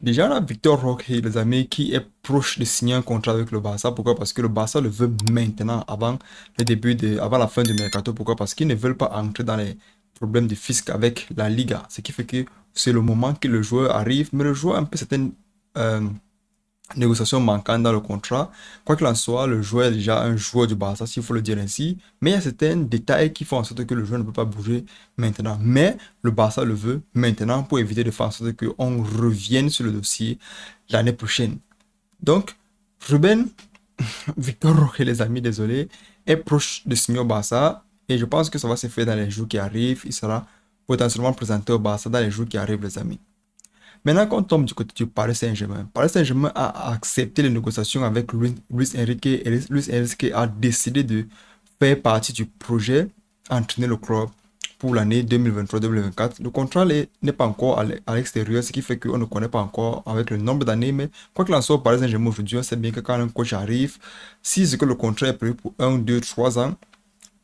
Déjà, on a Victor Roque, les amis, qui est proche de signer un contrat avec le Barça. Pourquoi? Parce que le Barça le veut maintenant, avant la fin du mercato. Pourquoi? Parce qu'ils ne veulent pas entrer dans les problèmes de fisc avec la Liga. Ce qui fait que c'est le moment que le joueur arrive, mais le joueur a un peu certaines négociation manquante dans le contrat. Quoi qu'il en soit, le joueur est déjà un joueur du Barça, s'il faut le dire ainsi. Mais il y a certains détails qui font en sorte que le joueur ne peut pas bouger maintenant. Mais le Barça le veut maintenant pour éviter de faire en sorte qu'on revienne sur le dossier l'année prochaine. Donc, Ruben, Victor Roque, les amis, désolé, est proche de signer au Barça. Et je pense que ça va se faire dans les jours qui arrivent. Il sera potentiellement présenté au Barça dans les jours qui arrivent, les amis. Maintenant, quand on tombe du côté du Paris Saint-Germain, Paris Saint-Germain a accepté les négociations avec Luis Enrique et Luis Enrique a décidé de faire partie du projet entraîner le club pour l'année 2023-2024. Le contrat n'est pas encore à l'extérieur, ce qui fait qu'on ne connaît pas encore avec le nombre d'années, mais quoi qu'il en soit, Paris Saint-Germain aujourd'hui, on sait bien que quand un coach arrive, si c'est que le contrat est prévu pour 1, 2, 3 ans,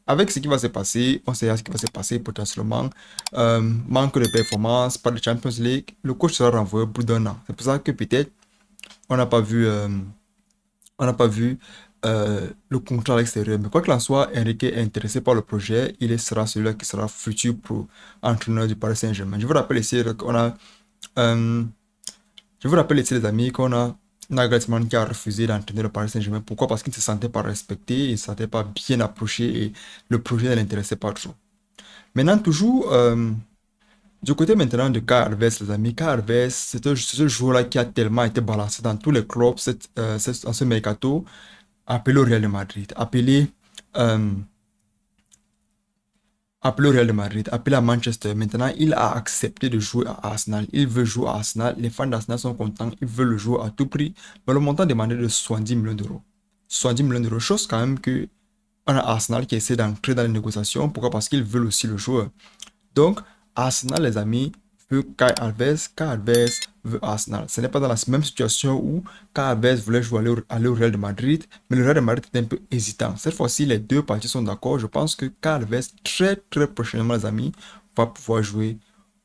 avec ce qui va se passer, on sait ce qui va se passer potentiellement. Manque de performance, pas de Champions League, le coach sera renvoyé au bout d'un an. C'est pour ça que peut-être on n'a pas vu, le contrat à l'extérieur. Mais quoi qu'il en soit, Enrique est intéressé par le projet. Il sera celui-là qui sera futur pro entraîneur du Paris Saint-Germain. Euh, je vous rappelle ici les amis qu'on a Nagelsmann qui a refusé d'entraîner le Paris Saint-Germain. Pourquoi? Parce qu'il ne se sentait pas respecté, il ne se sentait pas bien approché et le projet ne l'intéressait pas trop. Maintenant, toujours, du côté maintenant de Kai Havertz, les amis, Kai Havertz, c'est ce joueur-là qui a tellement été balancé dans tous les clubs en ce mercato, appelé au Real de Madrid, euh, appelé au Real de Madrid, appelé à Manchester. Maintenant, il a accepté de jouer à Arsenal. Il veut jouer à Arsenal. Les fans d'Arsenal sont contents. Ils veulent le jouer à tout prix. Mais le montant demandé de 70 millions d'euros. 70 millions d'euros, chose quand même que on a Arsenal qui essaie d'entrer dans les négociations. Pourquoi? Parce qu'ils veulent aussi le joueur. Donc, Arsenal, les amis, veut Kai Havertz. Kai Havertz veut Arsenal. Ce n'est pas dans la même situation où Kai Havertz voulait jouer aller au Real de Madrid, mais le Real de Madrid est un peu hésitant. Cette fois-ci, les deux parties sont d'accord. Je pense que Kai Havertz, très très prochainement, les amis, va pouvoir jouer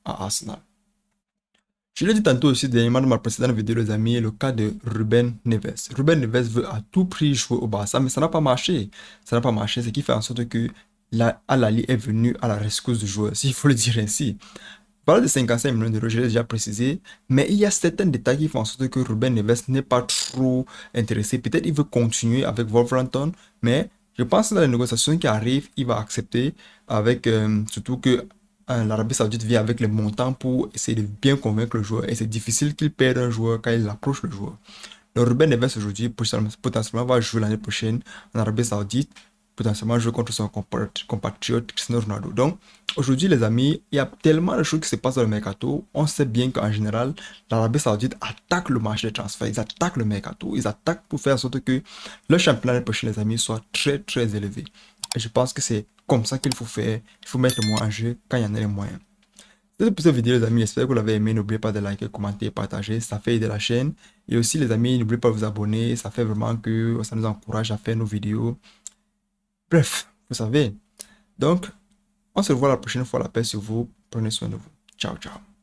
à Arsenal. Je l'ai dit tantôt aussi dernièrement dans ma précédente vidéo, les amis, le cas de Ruben Neves. Ruben Neves veut à tout prix jouer au Barça, mais ça n'a pas marché. Ça n'a pas marché, ce qui fait en sorte que Al-Ahly est venu à la rescousse du joueur, s'il faut le dire ainsi. Parle de 55 millions d'euros, je l'ai déjà précisé, mais il y a certains détails qui font en sorte que Ruben Neves n'est pas trop intéressé. Peut-être il veut continuer avec Wolverhampton, mais je pense que dans les négociations qui arrivent, il va accepter avec surtout que l'Arabie Saoudite vient avec les montants pour essayer de bien convaincre le joueur. Et c'est difficile qu'il perde un joueur quand il approche le joueur. Donc Ruben Neves aujourd'hui potentiellement va jouer l'année prochaine en Arabie Saoudite, potentiellement jouer contre son compatriote Cristiano Ronaldo. Donc aujourd'hui les amis, il y a tellement de choses qui se passent dans le mercato. On sait bien qu'en général, l'Arabie Saoudite attaque le marché des transferts, ils attaquent le mercato, ils attaquent pour faire en sorte que le championnat l'année prochaine les amis soit très très élevé. Et je pense que c'est comme ça qu'il faut faire, il faut mettre le moins en jeu quand il y en a les moyens. C'est tout pour cette vidéo les amis, j'espère que vous l'avez aimé, n'oubliez pas de liker, commenter, partager, ça fait aider la chaîne. Et aussi les amis, n'oubliez pas de vous abonner, ça fait vraiment que ça nous encourage à faire nos vidéos. Bref, vous savez. Donc, on se revoit la prochaine fois, la paix sur vous, prenez soin de vous. Ciao, ciao.